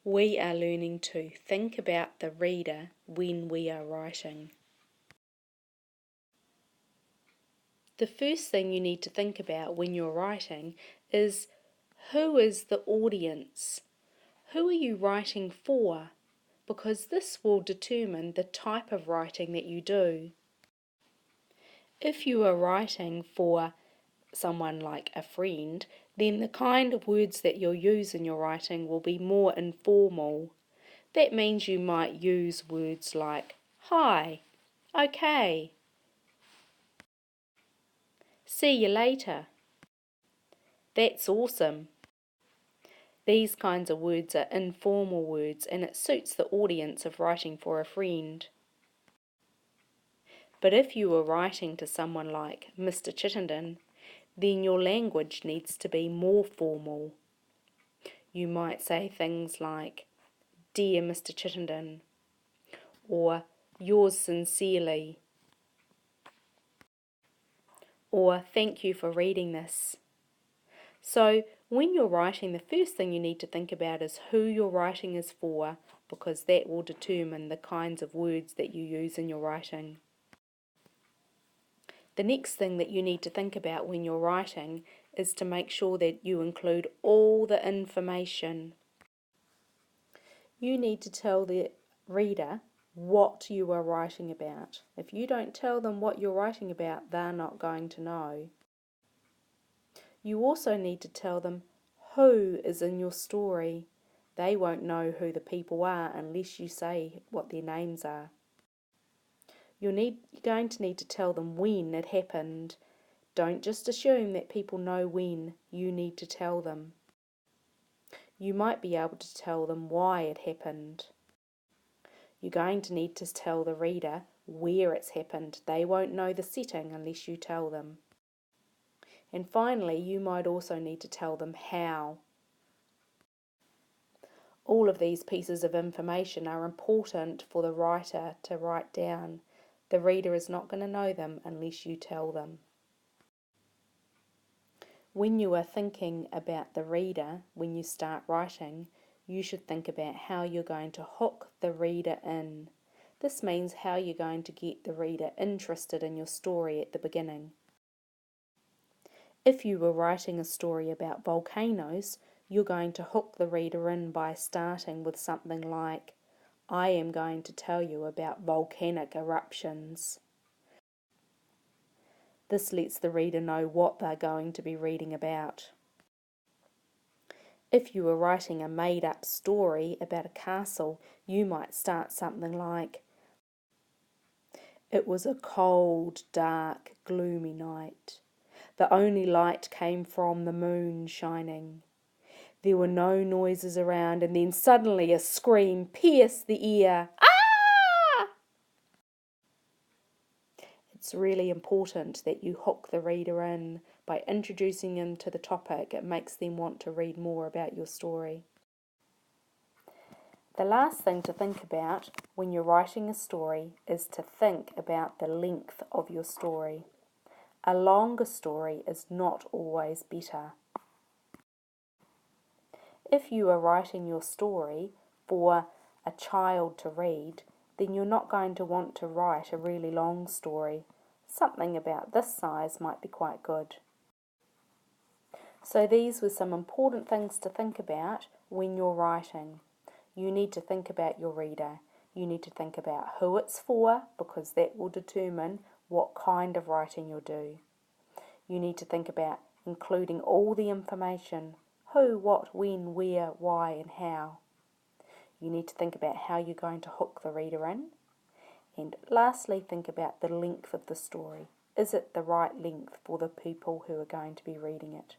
We are learning to think about the reader when we are writing. The first thing you need to think about when you're writing is, who is the audience? Who are you writing for? Because this will determine the type of writing that you do. If you are writing for someone like a friend, then the kind of words that you'll use in your writing will be more informal. That means you might use words like hi, okay, see you later, that's awesome. These kinds of words are informal words and it suits the audience of writing for a friend. But if you are writing to someone like Mr. Chittenden, then your language needs to be more formal. You might say things like, Dear Mr. Chittenden, or Yours sincerely, or Thank you for reading this. So when you're writing, the first thing you need to think about is who your writing is for, because that will determine the kinds of words that you use in your writing. The next thing that you need to think about when you're writing is to make sure that you include all the information. You need to tell the reader what you are writing about. If you don't tell them what you're writing about, they're not going to know. You also need to tell them who is in your story. They won't know who the people are unless you say what their names are. You're going to need to tell them when it happened. Don't just assume that people know when. You need to tell them. You might be able to tell them why it happened. You're going to need to tell the reader where it's happened. They won't know the setting unless you tell them. And finally, you might also need to tell them how. All of these pieces of information are important for the writer to write down. The reader is not going to know them unless you tell them. When you are thinking about the reader, when you start writing, you should think about how you're going to hook the reader in. This means how you're going to get the reader interested in your story at the beginning. If you were writing a story about volcanoes, you're going to hook the reader in by starting with something like, I am going to tell you about volcanic eruptions. This lets the reader know what they're going to be reading about. If you were writing a made-up story about a castle, you might start something like, It was a cold, dark, gloomy night. The only light came from the moon shining. There were no noises around, and then suddenly a scream pierced the ear. Ah! It's really important that you hook the reader in by introducing them to the topic. It makes them want to read more about your story. The last thing to think about when you're writing a story is to think about the length of your story. A longer story is not always better. If you are writing your story for a child to read, then you're not going to want to write a really long story. Something about this size might be quite good. So these were some important things to think about when you're writing. You need to think about your reader. You need to think about who it's for, because that will determine what kind of writing you'll do. You need to think about including all the information: who, what, when, where, why, and how. You need to think about how you're going to hook the reader in. And lastly, think about the length of the story. Is it the right length for the people who are going to be reading it?